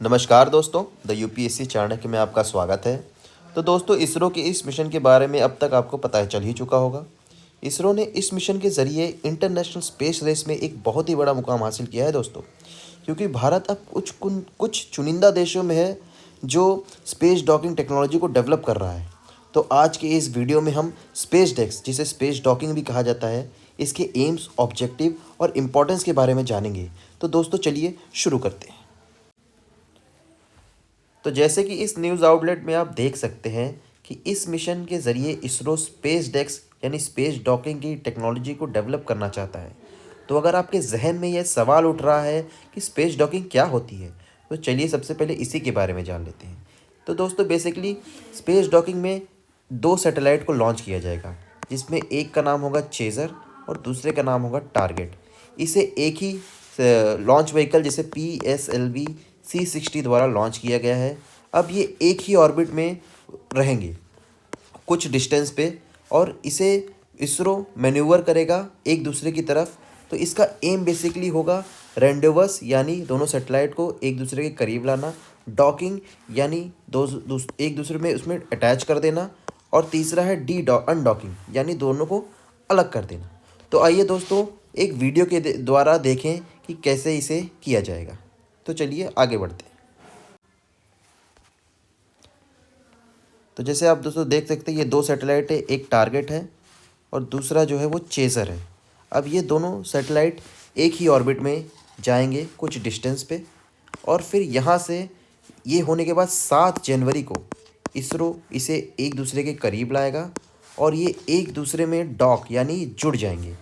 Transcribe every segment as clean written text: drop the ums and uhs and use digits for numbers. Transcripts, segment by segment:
नमस्कार दोस्तों, the UPSC Chanakya में आपका स्वागत है। तो दोस्तों, इसरो के इस मिशन के बारे में अब तक आपको पता चल ही चुका होगा। इसरो ने इस मिशन के ज़रिए इंटरनेशनल स्पेस रेस में एक बहुत ही बड़ा मुकाम हासिल किया है दोस्तों, क्योंकि भारत अब कुछ चुनिंदा देशों में है जो स्पेस डॉकिंग टेक्नोलॉजी को डेवलप कर रहा है। तो आज के इस वीडियो में हम स्पेस डेक्स, जिसे स्पेस डॉकिंग भी कहा जाता है, इसके एम्स, ऑब्जेक्टिव और इम्पोर्टेंस के बारे में जानेंगे। तो दोस्तों चलिए शुरू करते हैं। तो जैसे कि इस न्यूज़ आउटलेट में आप देख सकते हैं कि इस मिशन के ज़रिए इसरो स्पेस डेक्स यानी स्पेस डॉकिंग की टेक्नोलॉजी को डेवलप करना चाहता है। तो अगर आपके जहन में यह सवाल उठ रहा है कि स्पेस डॉकिंग क्या होती है, तो चलिए सबसे पहले इसी के बारे में जान लेते हैं। तो दोस्तों, बेसिकली स्पेस डॉकिंग में दो सैटेलाइट को लॉन्च किया जाएगा, जिसमें एक का नाम होगा चेज़र और दूसरे का नाम होगा टारगेट। इसे एक ही लॉन्च व्हीकल जिसे PSLV C60 द्वारा लॉन्च किया गया है। अब ये एक ही ऑर्बिट में रहेंगे कुछ डिस्टेंस पे, और इसे इसरो मैन्यूवर करेगा एक दूसरे की तरफ। तो इसका एम बेसिकली होगा रेंडेवस, यानी दोनों सैटेलाइट को एक दूसरे के करीब लाना, डॉकिंग यानी एक दूसरे में उसमें अटैच कर देना, और तीसरा है अनडॉकिंग यानी दोनों को अलग कर देना। तो आइए दोस्तों, एक वीडियो के द्वारा देखें कि कैसे इसे किया जाएगा। तो चलिए आगे बढ़ते हैं। तो जैसे आप दोस्तों देख सकते हैं, ये दो सैटेलाइट है, एक टारगेट है और दूसरा जो है वो चेज़र है। अब ये दोनों सैटेलाइट एक ही ऑर्बिट में जाएंगे कुछ डिस्टेंस पे, और फिर यहाँ से ये होने के बाद 7 जनवरी को इसरो इसे एक दूसरे के करीब लाएगा और ये एक दूसरे में डॉक यानी जुड़ जाएंगे।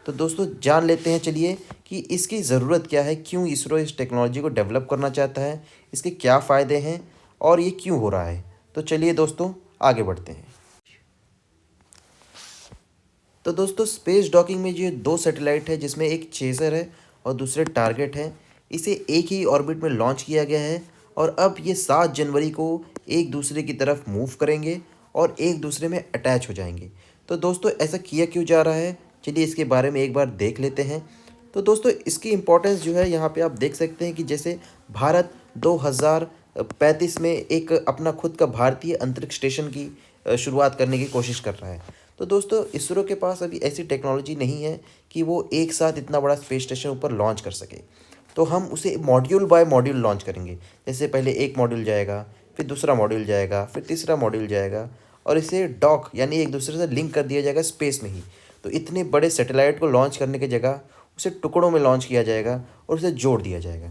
तो दोस्तों जान लेते हैं चलिए कि इसकी ज़रूरत क्या है, क्यों इसरो इस टेक्नोलॉजी को डेवलप करना चाहता है, इसके क्या फ़ायदे हैं और ये क्यों हो रहा है। तो चलिए दोस्तों आगे बढ़ते हैं। तो दोस्तों, स्पेस डॉकिंग में जो दो सैटेलाइट है, जिसमें एक चेज़र है और दूसरे टारगेट है, इसे एक ही ऑर्बिट में लॉन्च किया गया है और अब ये 7 जनवरी को एक दूसरे की तरफ मूव करेंगे और एक दूसरे में अटैच हो जाएंगे। तो दोस्तों ऐसा किया क्यों जा रहा है, चलिए इसके बारे में एक बार देख लेते हैं। तो दोस्तों, इसकी इम्पोर्टेंस जो है यहाँ पे आप देख सकते हैं कि जैसे भारत 2035 में एक अपना खुद का भारतीय अंतरिक्ष स्टेशन की शुरुआत करने की कोशिश कर रहा है। तो दोस्तों, इसरो के पास अभी ऐसी टेक्नोलॉजी नहीं है कि वो एक साथ इतना बड़ा स्पेस स्टेशन ऊपर लॉन्च कर सके। तो हम उसे मॉड्यूल बाय मॉड्यूल लॉन्च करेंगे। जैसे पहले एक मॉड्यूल जाएगा, फिर दूसरा मॉड्यूल जाएगा, फिर तीसरा मॉड्यूल जाएगा, और इसे डॉक यानी एक दूसरे से लिंक कर दिया जाएगा स्पेस में ही। तो इतने बड़े सैटेलाइट को लॉन्च करने की जगह उसे टुकड़ों में लॉन्च किया जाएगा और उसे जोड़ दिया जाएगा।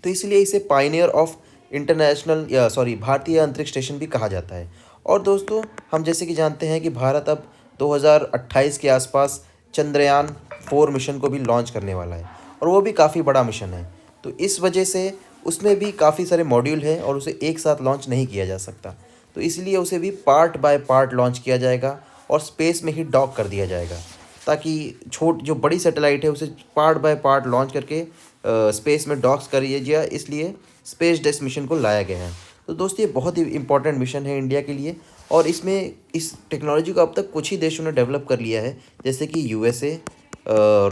तो इसलिए इसे पायनियर ऑफ भारतीय अंतरिक्ष स्टेशन भी कहा जाता है। और दोस्तों, हम जैसे कि जानते हैं कि भारत अब 2028 के आसपास चंद्रयान 4 मिशन को भी लॉन्च करने वाला है, और वो भी काफ़ी बड़ा मिशन है। तो इस वजह से उसमें भी काफ़ी सारे मॉड्यूल हैं और उसे एक साथ लॉन्च नहीं किया जा सकता। तो इसलिए उसे भी पार्ट बाय पार्ट लॉन्च किया जाएगा और स्पेस में ही डॉक कर दिया जाएगा, ताकि जो बड़ी सैटेलाइट है उसे पार्ट बाय पार्ट लॉन्च करके स्पेस में डॉक्स करिए जाए, इसलिए स्पेस डेक्स मिशन को लाया गया है। तो दोस्तों, ये बहुत ही इंपॉर्टेंट मिशन है इंडिया के लिए, और इसमें इस टेक्नोलॉजी को अब तक कुछ ही देशों ने डेवलप कर लिया है, जैसे कि USA,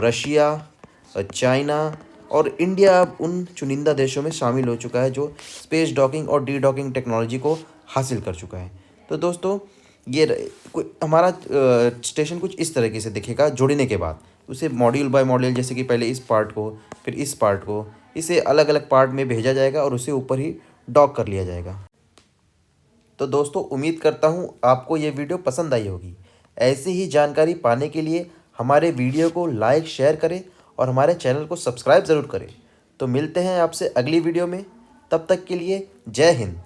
रशिया, चाइना, और इंडिया अब उन चुनिंदा देशों में शामिल हो चुका है जो स्पेस डॉकिंग और डी डॉकिंग टेक्नोलॉजी को हासिल कर चुका है। तो दोस्तों, हमारा स्टेशन कुछ इस तरीके से दिखेगा जुड़ने के बाद। उसे मॉड्यूल बाय मॉड्यूल, जैसे कि पहले इस पार्ट को, फिर इस पार्ट को, इसे अलग अलग पार्ट में भेजा जाएगा और उसे ऊपर ही डॉक कर लिया जाएगा। तो दोस्तों, उम्मीद करता हूँ आपको ये वीडियो पसंद आई होगी। ऐसी ही जानकारी पाने के लिए हमारे वीडियो को लाइक, शेयर करें और हमारे चैनल को सब्सक्राइब ज़रूर करें। तो मिलते हैं आपसे अगली वीडियो में, तब तक के लिए जय हिंद।